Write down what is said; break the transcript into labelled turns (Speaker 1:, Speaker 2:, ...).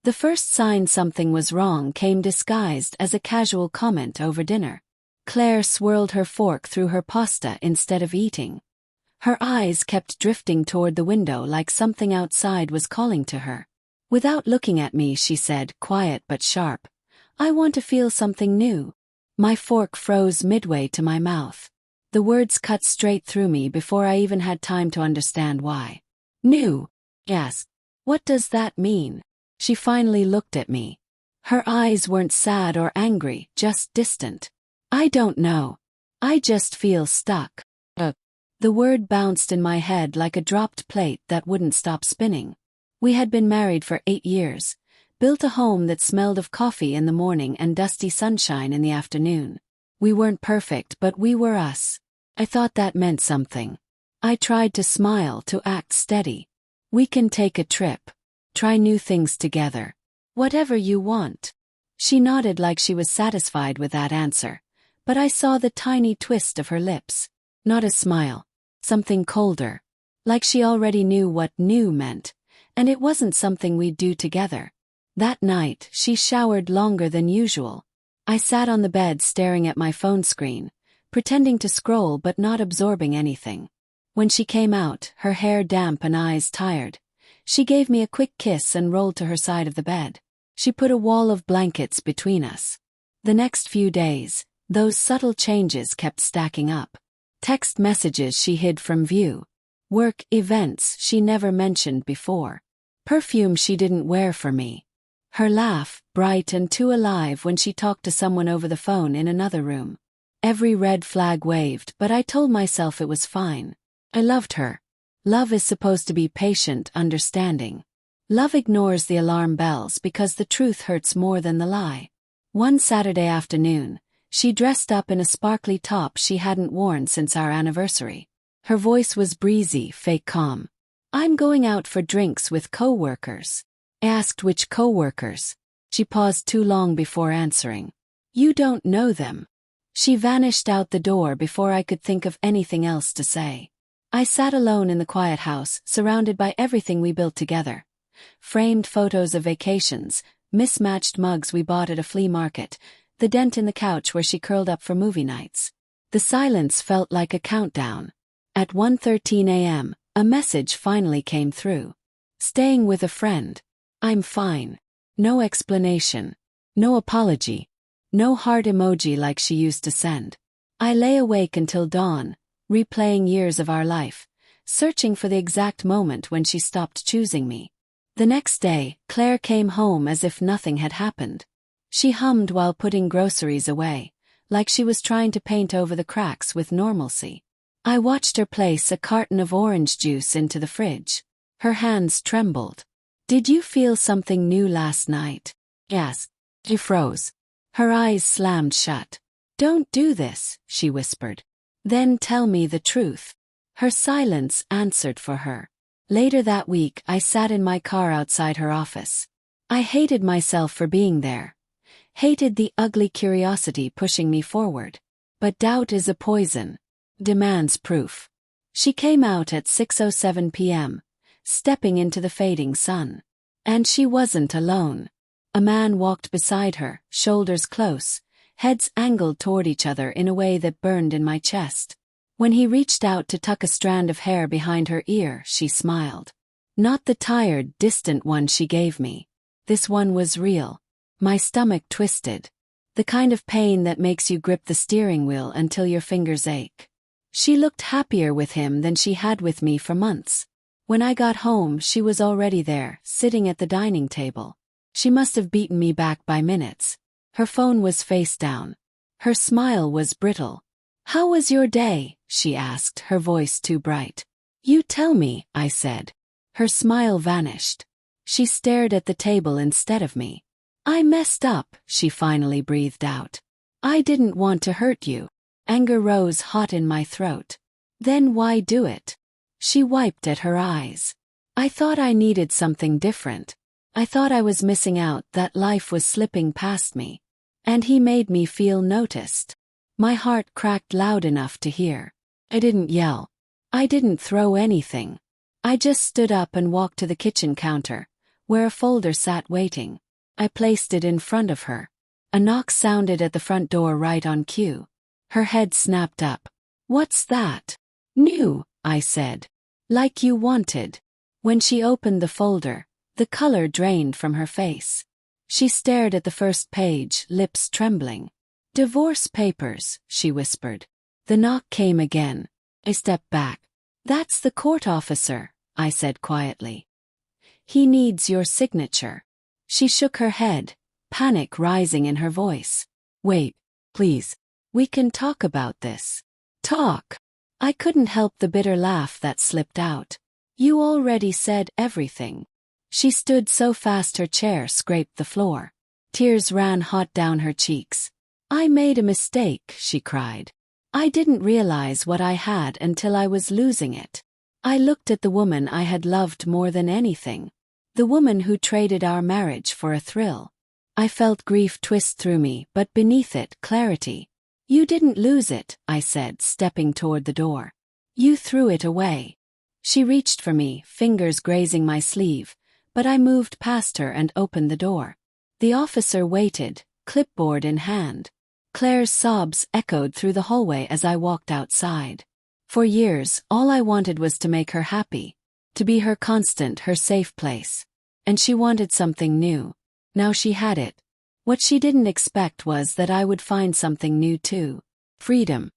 Speaker 1: The first sign something was wrong came disguised as a casual comment over dinner. Claire swirled her fork through her pasta instead of eating. Her eyes kept drifting toward the window like something outside was calling to her. Without looking at me, she said, quiet but sharp, "I want to feel something new." My fork froze midway to my mouth. The words cut straight through me before I even had time to understand why. "New?" Yes. "What does that mean?" She finally looked at me. Her eyes weren't sad or angry, just distant. "I don't know. I just feel stuck." The word bounced in my head like a dropped plate that wouldn't stop spinning. We had been married for 8 years, built a home that smelled of coffee in the morning and dusty sunshine in the afternoon. We weren't perfect, but we were us. I thought that meant something. I tried to smile, to act steady. "We can take a trip. Try new things together. Whatever you want." She nodded like she was satisfied with that answer, but I saw the tiny twist of her lips. Not a smile. Something colder. Like she already knew what new meant, and it wasn't something we'd do together. That night, she showered longer than usual. I sat on the bed staring at my phone screen, pretending to scroll but not absorbing anything. When she came out, her hair damp and eyes tired, she gave me a quick kiss and rolled to her side of the bed. She put a wall of blankets between us. The next few days, those subtle changes kept stacking up. Text messages she hid from view. Work events she never mentioned before. Perfume she didn't wear for me. Her laugh, bright and too alive when she talked to someone over the phone in another room. Every red flag waved, but I told myself it was fine. I loved her. Love is supposed to be patient, understanding. Love ignores the alarm bells because the truth hurts more than the lie. One Saturday afternoon, she dressed up in a sparkly top she hadn't worn since our anniversary. Her voice was breezy, fake calm. "I'm going out for drinks with co-workers." I asked which co-workers. She paused too long before answering. "You don't know them." She vanished out the door before I could think of anything else to say. I sat alone in the quiet house, surrounded by everything we built together. Framed photos of vacations, mismatched mugs we bought at a flea market, the dent in the couch where she curled up for movie nights. The silence felt like a countdown. At 1:13 a.m., a message finally came through. "Staying with a friend. I'm fine." No explanation. No apology. No heart emoji like she used to send. I lay awake until dawn, replaying years of our life, searching for the exact moment when she stopped choosing me. The next day, Claire came home as if nothing had happened. She hummed while putting groceries away, like she was trying to paint over the cracks with normalcy. I watched her place a carton of orange juice into the fridge. Her hands trembled. "Did you feel something new last night?" Yes. She froze. Her eyes slammed shut. "Don't do this," she whispered. "Then tell me the truth." Her silence answered for her. Later that week, I sat in my car outside her office. I hated myself for being there. Hated the ugly curiosity pushing me forward. But doubt is a poison. Demands proof. She came out at 6:07 p.m., stepping into the fading sun. And she wasn't alone. A man walked beside her, shoulders close, heads angled toward each other in a way that burned in my chest. When he reached out to tuck a strand of hair behind her ear, she smiled. Not the tired, distant one she gave me. This one was real. My stomach twisted. The kind of pain that makes you grip the steering wheel until your fingers ache. She looked happier with him than she had with me for months. When I got home, she was already there, sitting at the dining table. She must have beaten me back by minutes. Her phone was face down. Her smile was brittle. "How was your day?" she asked, her voice too bright. "You tell me," I said. Her smile vanished. She stared at the table instead of me. "I messed up," she finally breathed out. "I didn't want to hurt you." Anger rose hot in my throat. "Then why do it?" She wiped at her eyes. "I thought I needed something different. I thought I was missing out, that life was slipping past me. And he made me feel noticed." My heart cracked loud enough to hear. I didn't yell. I didn't throw anything. I just stood up and walked to the kitchen counter, where a folder sat waiting. I placed it in front of her. A knock sounded at the front door right on cue. Her head snapped up. "What's that?" "New," I said. "Like you wanted." When she opened the folder, the color drained from her face. She stared at the first page, lips trembling. "Divorce papers," she whispered. The knock came again. I stepped back. "That's the court officer," I said quietly. "He needs your signature." She shook her head, panic rising in her voice. "Wait, please. We can talk about this." "Talk?" I couldn't help the bitter laugh that slipped out. "You already said everything." She stood so fast her chair scraped the floor. Tears ran hot down her cheeks. "I made a mistake," she cried. "I didn't realize what I had until I was losing it. I looked at the woman I had loved more than anything. The woman who traded our marriage for a thrill." I felt grief twist through me, but beneath it, clarity. "You didn't lose it," I said, stepping toward the door. "You threw it away." She reached for me, fingers grazing my sleeve, but I moved past her and opened the door. The officer waited, clipboard in hand. Claire's sobs echoed through the hallway as I walked outside. For years, all I wanted was to make her happy, to be her constant, her safe place. And she wanted something new. Now she had it. What she didn't expect was that I would find something new too. Freedom.